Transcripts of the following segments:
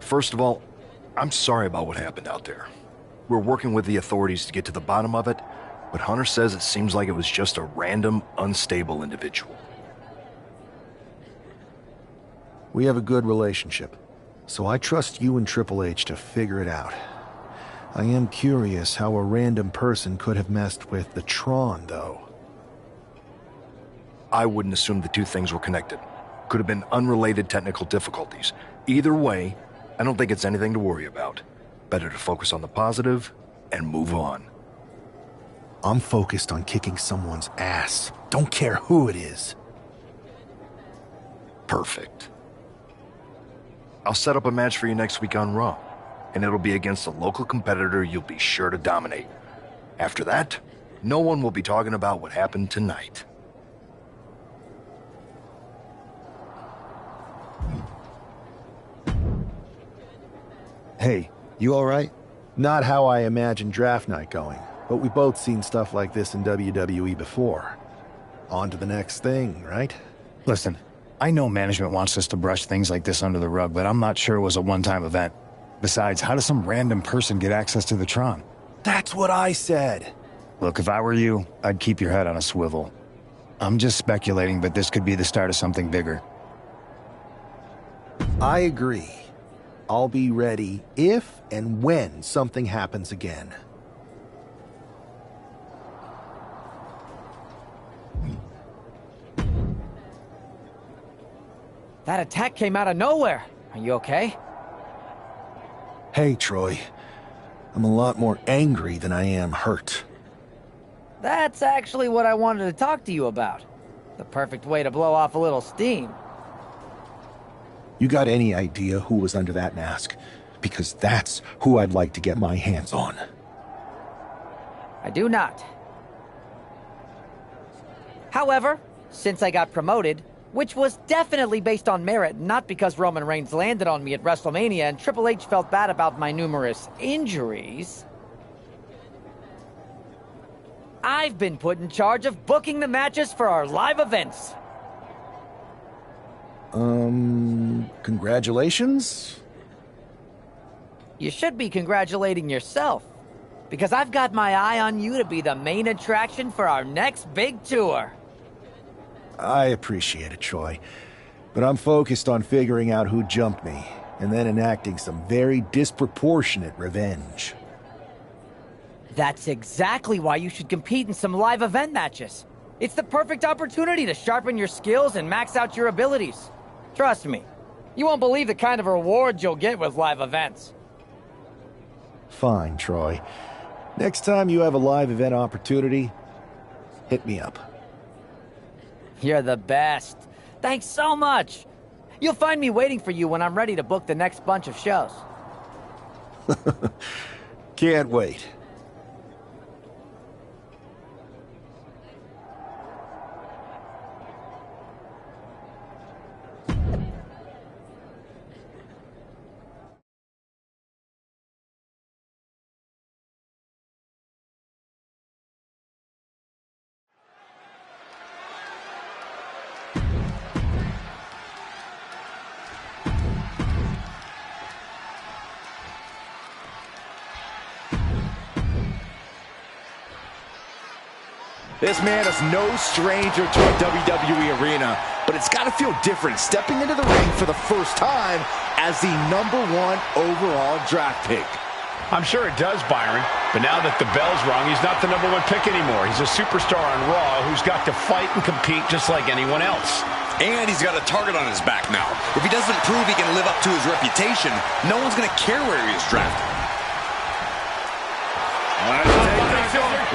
First of all, I'm sorry about what happened out there. We're working with the authorities to get to the bottom of it, but Hunter says it seems like it was just a random, unstable individual. We have a good relationship, so I trust you and Triple H to figure it out. I am curious how a random person could have messed with the Tron, though. I wouldn't assume the two things were connected. Could have been unrelated technical difficulties. Either way, I don't think it's anything to worry about. Better to focus on the positive and move on. I'm focused on kicking someone's ass. Don't care who it is. Perfect. I'll set up a match for you next week on Raw, and it'll be against a local competitor you'll be sure to dominate. After that, no one will be talking about what happened tonight. Hey, you alright? Not how I imagined draft night going, but we both seen stuff like this in WWE before. On to the next thing, right? Listen, I know management wants us to brush things like this under the rug, but I'm not sure it was a one-time event. Besides, how does some random person get access to the Tron? That's what I said! Look, if I were you, I'd keep your head on a swivel. I'm just speculating, but this could be the start of something bigger. I agree. I'll be ready if and when something happens again. That attack came out of nowhere. Are you okay? Hey, Troy. I'm a lot more angry than I am hurt. That's actually what I wanted to talk to you about. The perfect way to blow off a little steam. You got any idea who was under that mask? Because that's who I'd like to get my hands on. I do not. However, since I got promoted, which was definitely based on merit, not because Roman Reigns landed on me at WrestleMania and Triple H felt bad about my numerous injuries, I've been put in charge of booking the matches for our live events. Congratulations? You should be congratulating yourself, because I've got my eye on you to be the main attraction for our next big tour. I appreciate it, Troy. But I'm focused on figuring out who jumped me, and then enacting some very disproportionate revenge. That's exactly why you should compete in some live event matches. It's the perfect opportunity to sharpen your skills and max out your abilities. Trust me, you won't believe the kind of rewards you'll get with live events. Fine, Troy. Next time you have a live event opportunity, hit me up. You're the best. Thanks so much. You'll find me waiting for you when I'm ready to book the next bunch of shows. Can't wait. This man is no stranger to a WWE arena, but it's got to feel different stepping into the ring for the first time as the #1 overall draft pick. I'm sure it does, Byron, but now that the bell's rung, he's not the #1 pick anymore. He's a superstar on Raw who's got to fight and compete just like anyone else. And he's got a target on his back now. If he doesn't prove he can live up to his reputation, no one's going to care where he is drafted.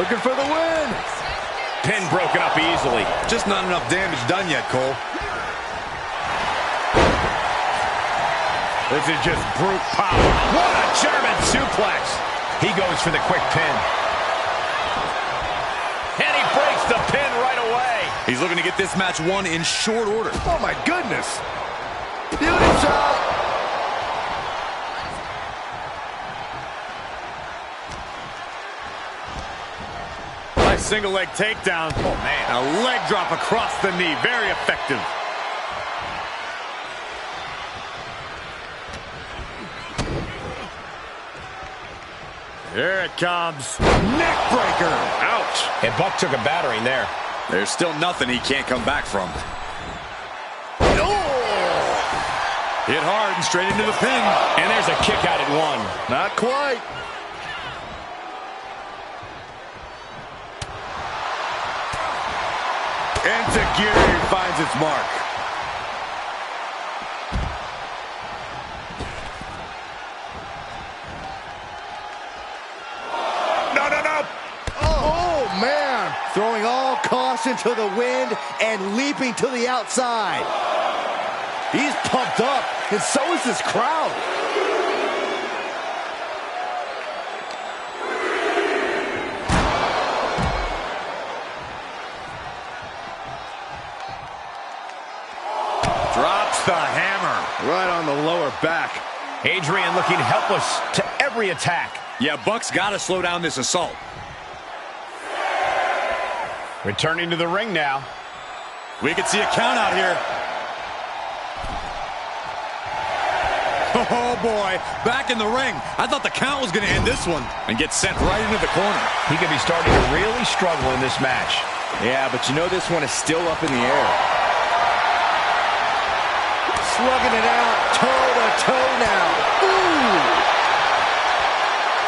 Looking for the win. Pin broken up easily. Just not enough damage done yet, Cole. This is just brute power. What a German suplex. He goes for the quick pin. And he breaks the pin right away. He's looking to get this match won in short order. Oh, my goodness. Beauty shot. Nice single leg takedown. Oh, man. A leg drop across the knee. Very effective. Here it comes. Neck breaker. Ouch. And Buck took a battering there. There's still nothing he can't come back from. Hit hard and straight into the pin. And there's a kick out at 1. Not quite. Enziguri finds its mark. No. Oh, man. Throwing all caution to the wind and leaping to the outside. He's pumped up, and so is this crowd. Drops the hammer right on the lower back. Adrian looking helpless to every attack. Yeah, Buck's got to slow down this assault. Returning to the ring now. We could see a count out here. Oh, boy. Back in the ring. I thought the count was going to end this one and get sent right into the corner. He could be starting to really struggle in this match. Yeah, but you know this one is still up in the air. Slugging it out, toe-to-toe now. Ooh!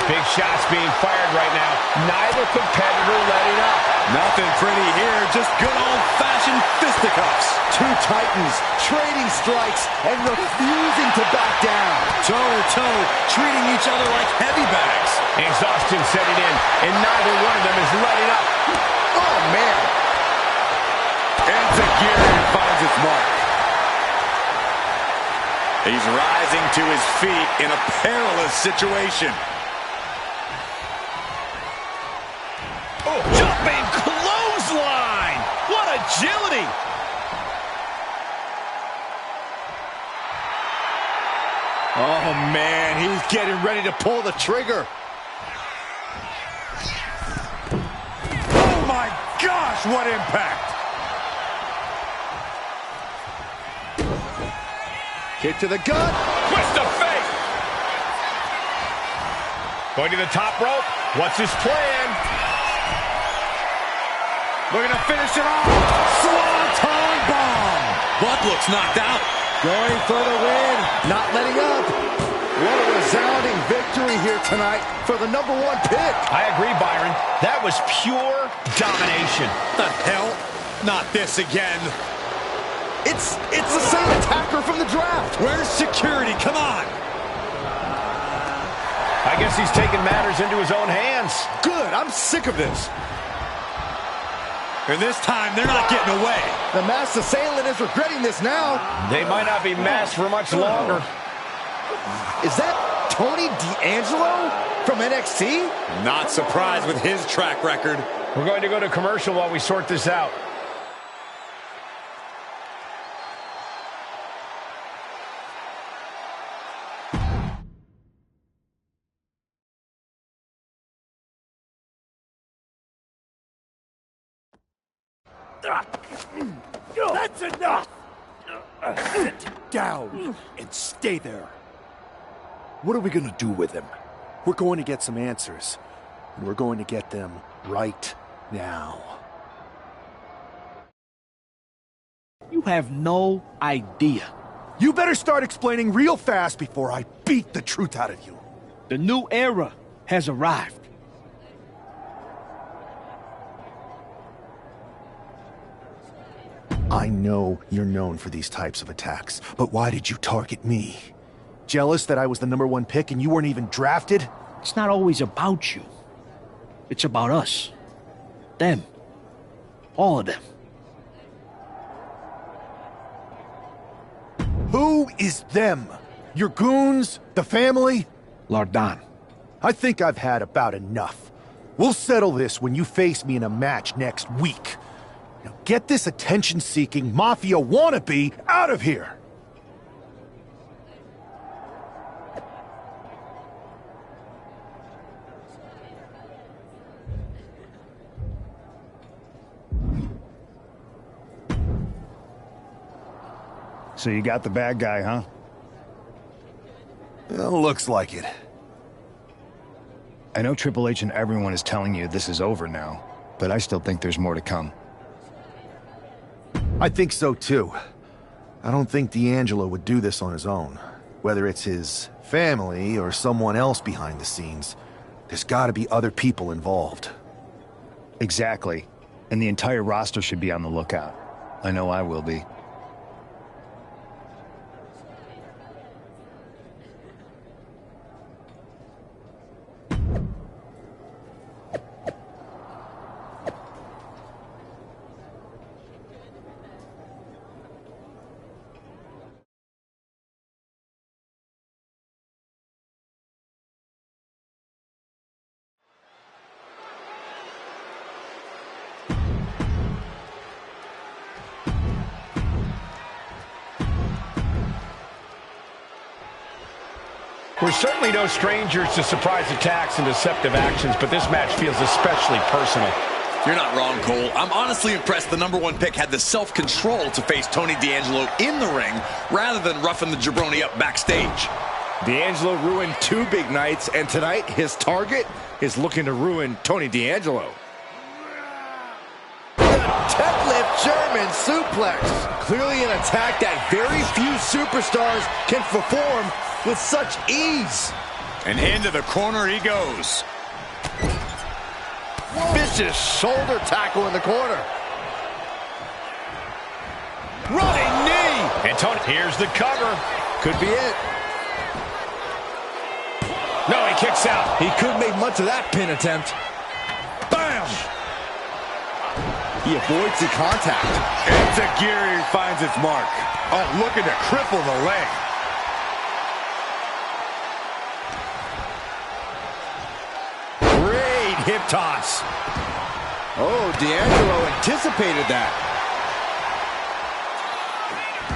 Big shots being fired right now. Neither competitor letting up. Nothing pretty here, just good old-fashioned fisticuffs. Two titans trading strikes and refusing to back down. Toe-to-toe, treating each other like heavy bags. Exhaustion setting in, and neither one of them is letting up. Oh, man. Enziguri finds its mark. He's rising to his feet in a perilous situation. Oh, jumping clothesline! What agility! Oh, man, he's getting ready to pull the trigger. Oh, my gosh, what impact! Kick to the gut. Twist of fate! Going to the top rope. What's his plan? Looking to finish it off. Swanton bomb. Buck looks knocked out. Going for the win. Not letting up. What a resounding victory here tonight for the #1 pick. I agree, Byron. That was pure domination. The hell? Not this again. It's the same attacker from the draft. Where's security? Come on. I guess he's taking matters into his own hands. Good. I'm sick of this. And this time, they're not getting away. The masked assailant is regretting this now. They might not be masked for much longer. Is that Tony D'Angelo from NXT? Not surprised with his track record. We're going to go to commercial while we sort this out. That's enough! Sit down and stay there. What are we gonna do with him? We're going to get some answers. And we're going to get them right now. You have no idea. You better start explaining real fast before I beat the truth out of you. The new era has arrived. I know you're known for these types of attacks, but why did you target me? Jealous that I was the #1 pick and you weren't even drafted? It's not always about you. It's about us. Them. All of them. Who is them? Your goons? The family? Lardan. I think I've had about enough. We'll settle this when you face me in a match next week. Now get this attention-seeking mafia wannabe out of here! So you got the bad guy, huh? Well, looks like it. I know Triple H and everyone is telling you this is over now, but I still think there's more to come. I think so too. I don't think D'Angelo would do this on his own. Whether it's his family or someone else behind the scenes, there's gotta be other people involved. Exactly. And the entire roster should be on the lookout. I know I will be. We're certainly no strangers to surprise attacks and deceptive actions, but this match feels especially personal. You're not wrong, Cole. I'm honestly impressed the #1 pick had the self-control to face Tony D'Angelo in the ring rather than roughing the jabroni up backstage. D'Angelo ruined 2 big nights, and tonight his target is looking to ruin Tony D'Angelo. Deadlift German suplex. Clearly an attack that very few superstars can perform with such ease. And into the corner he goes. Vicious shoulder tackle in the corner. Running knee. And Tony, here's the cover. Could be it. No, he kicks out. He couldn't make much of that pin attempt. Bam! He avoids the contact. Enziguri finds its mark. Oh, looking to cripple the leg. Great hip toss. Oh, D'Angelo anticipated that.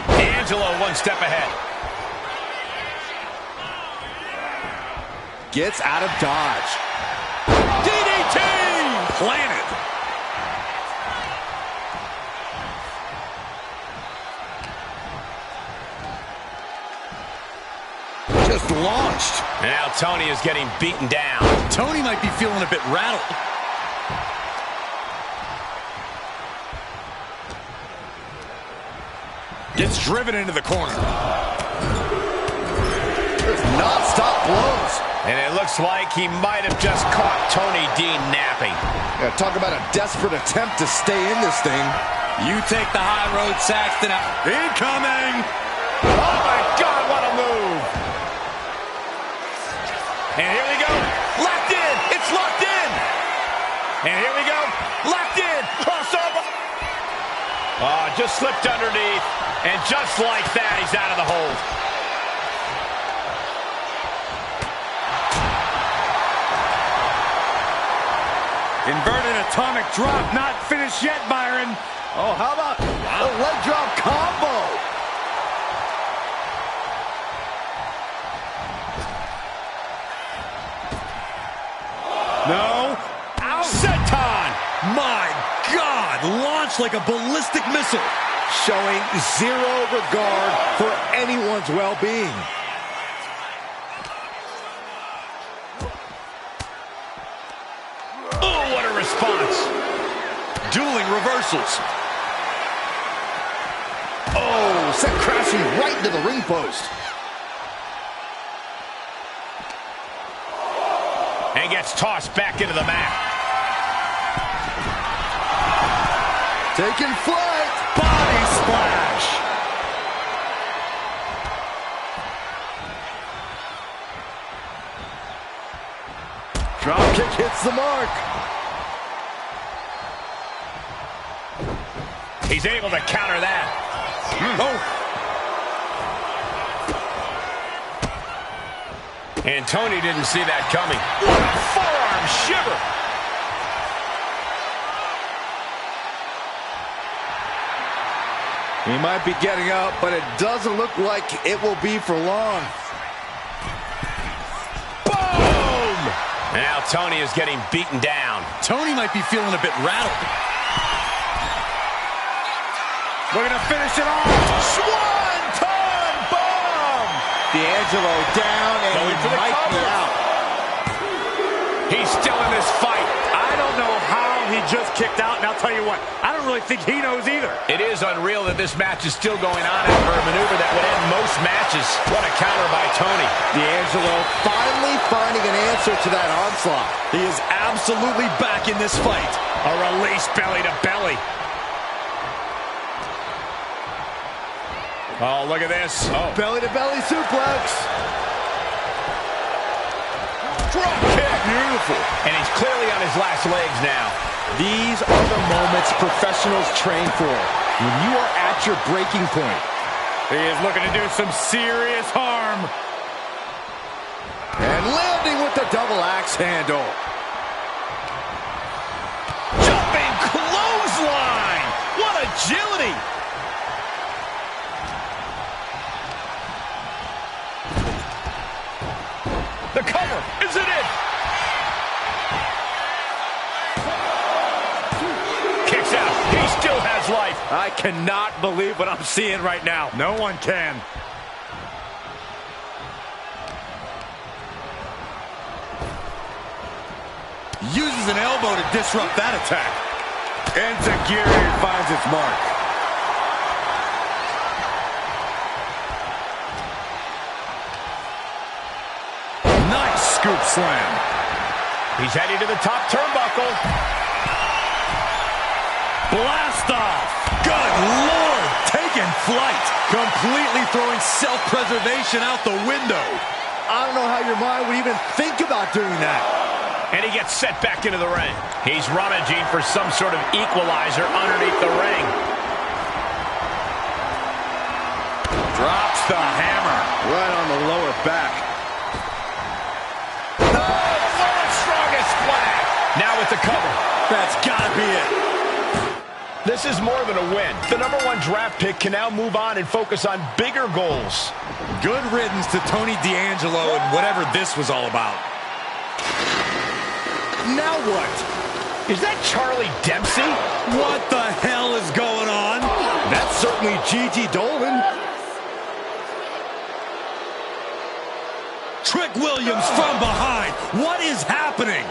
D'Angelo one step ahead. Gets out of dodge. DDT! Planted. Just launched. Now Tony is getting beaten down. Tony might be feeling a bit rattled. Gets driven into the corner. Non-stop blows. And it looks like he might have just caught Tony D napping. Yeah, talk about a desperate attempt to stay in this thing. You take the high road, Saxton. Incoming! Oh my God, what a move! And here we go. Locked in. It's locked in. And here we go. Locked in. Crossover. Oh, just slipped underneath. And just like that, he's out of the hold. Inverted atomic drop. Not finished yet, Byron. Oh, how about a leg drop combo? No. Out. Senton. My God! Launched like a ballistic missile. Showing zero regard for anyone's well-being. Oh, what a response. Dueling reversals. Oh, sent crashing right into the ring post. And gets tossed back into the mat. Taking flight. Body splash. Drop kick hits the mark. He's able to counter that. Oh. And Tony didn't see that coming. What a forearm shiver. He might be getting up, but it doesn't look like it will be for long. Boom! Now Tony is getting beaten down. Tony might be feeling a bit rattled. We're going to finish it off. Swanton bomb! D'Angelo down, and Going he for the might be cover. out. He's still in this fight. I don't know how he just kicked out, and I'll tell you what, I don't really think he knows either. It is unreal that this match is still going on after a maneuver that would end most matches. What a counter by Tony. D'Angelo finally finding an answer to that onslaught. He is absolutely back in this fight. A release belly to belly. Oh, look at this. Oh. Belly-to-belly suplex. Drop kick. Beautiful. And he's clearly on his last legs now. These are the moments professionals train for. When you are at your breaking point. He is looking to do some serious harm. And landing with the double axe handle. Jumping clothesline. What agility. The cover. Is it in? Kicks out. He still has life. I cannot believe what I'm seeing right now. No one can. Uses an elbow to disrupt that attack. Insecurity finds its mark. Nice scoop slam. He's heading to the top turnbuckle. Blast off. Good Lord. Taking flight. Completely throwing self-preservation out the window. I don't know how your mind would even think about doing that. And he gets set back into the ring. He's rummaging for some sort of equalizer underneath the ring. Drops the hammer. Right on the lower back. World's strongest flag. Now with the cover. That's gotta be it. This is more than a win. The #1 draft pick can now move on and focus on bigger goals. Good riddance to Tony D'Angelo and whatever this was all about. Now what? Is that Charlie Dempsey? What the hell is going on? That's certainly Gigi Dolan. Trick Williams from behind. What is happening?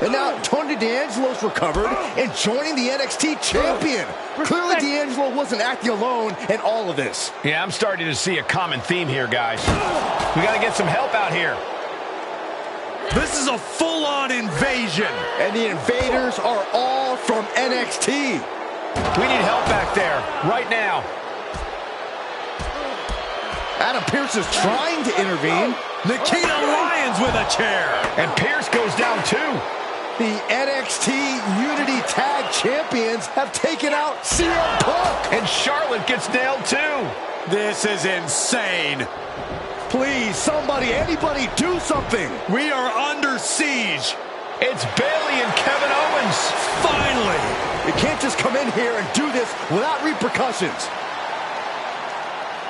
And now Tony D'Angelo's recovered and joining the NXT champion. Clearly D'Angelo wasn't acting alone in all of this. Yeah, I'm starting to see a common theme here, guys. We got to get some help out here. This is a full-on invasion. And the invaders are all from NXT. We need help back there, right now. Adam Pearce is trying to intervene. Nikita Lyons with a chair. And Pearce goes down too. The NXT Unity Tag Champions have taken out CM Punk. And Charlotte gets nailed too. This is insane. Please, somebody, anybody, do something. We are under siege. It's Bayley and Kevin Owens. Finally. You can't just come in here and do this without repercussions.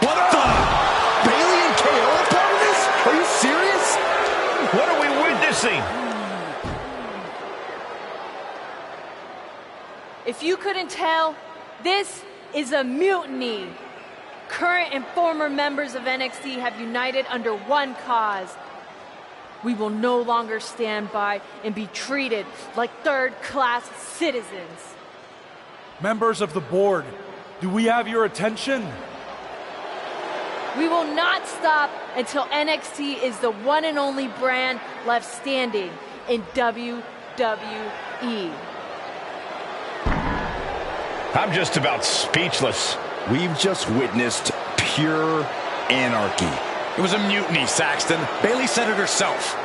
What the? Bayley and KO are part of this? Are you serious? What are we witnessing? If you couldn't tell, this is a mutiny. Current and former members of NXT have united under one cause. We will no longer stand by and be treated like third-class citizens. Members of the board, do we have your attention? We will not stop until NXT is the one and only brand left standing in WWE. I'm just about speechless. We've just witnessed pure anarchy. It was a mutiny, Saxton. Bayley said it herself.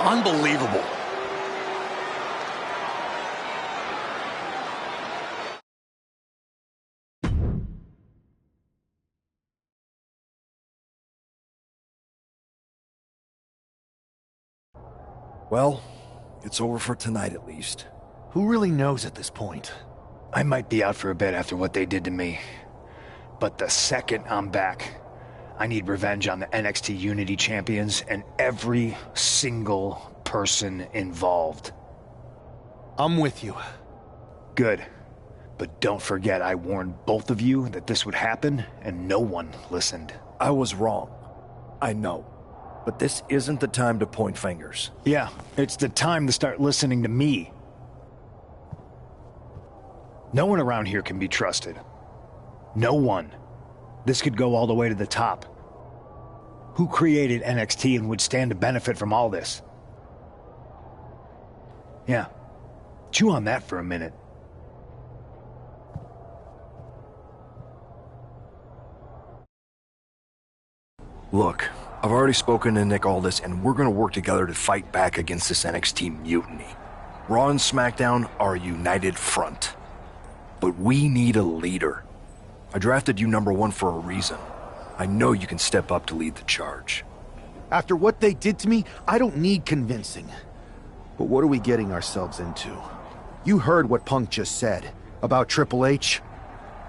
Unbelievable. Well, it's over for tonight at least. Who really knows at this point? I might be out for a bit after what they did to me. But the second I'm back, I need revenge on the NXT Unity Champions and every single person involved. I'm with you. Good. But don't forget I warned both of you that this would happen, and no one listened. I was wrong. I know. But this isn't the time to point fingers. Yeah, it's the time to start listening to me. No one around here can be trusted. No one. This could go all the way to the top. Who created NXT and would stand to benefit from all this? Yeah. Chew on that for a minute. Look, I've already spoken to Nick Aldis, and we're gonna work together to fight back against this NXT mutiny. Raw and SmackDown are a united front. But we need a leader. I drafted you #1 for a reason. I know you can step up to lead the charge. After what they did to me, I don't need convincing. But what are we getting ourselves into? You heard what Punk just said about Triple H.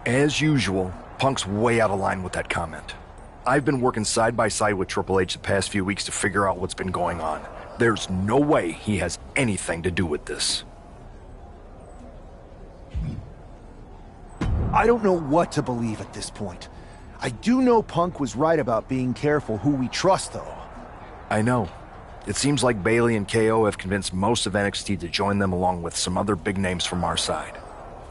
As usual, Punk's way out of line with that comment. I've been working side by side with Triple H the past few weeks to figure out what's been going on. There's no way he has anything to do with this. I don't know what to believe at this point. I do know Punk was right about being careful who we trust, though. I know. It seems like Bayley and KO have convinced most of NXT to join them along with some other big names from our side.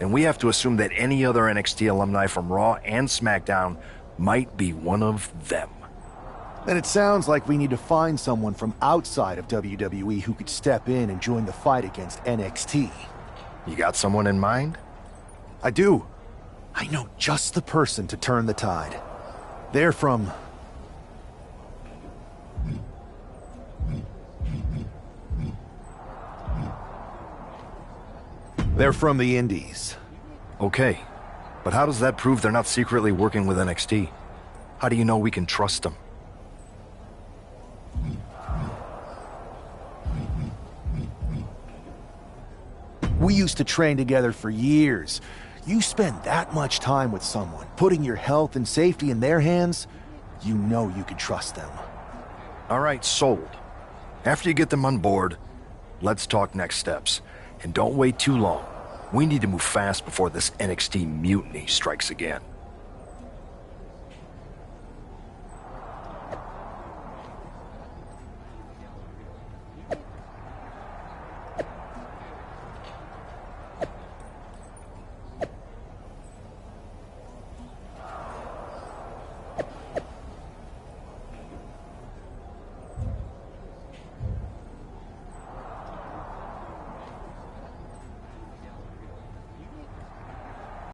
And we have to assume that any other NXT alumni from Raw and SmackDown might be one of them. Then it sounds like we need to find someone from outside of WWE who could step in and join the fight against NXT. You got someone in mind? I do. I know just the person to turn the tide. They're from... They're from the Indies. Okay, but how does that prove they're not secretly working with NXT? How do you know we can trust them? We used to train together for years. You spend that much time with someone, putting your health and safety in their hands, you know you can trust them. All right, sold. After you get them on board, let's talk next steps. And don't wait too long. We need to move fast before this NXT mutiny strikes again.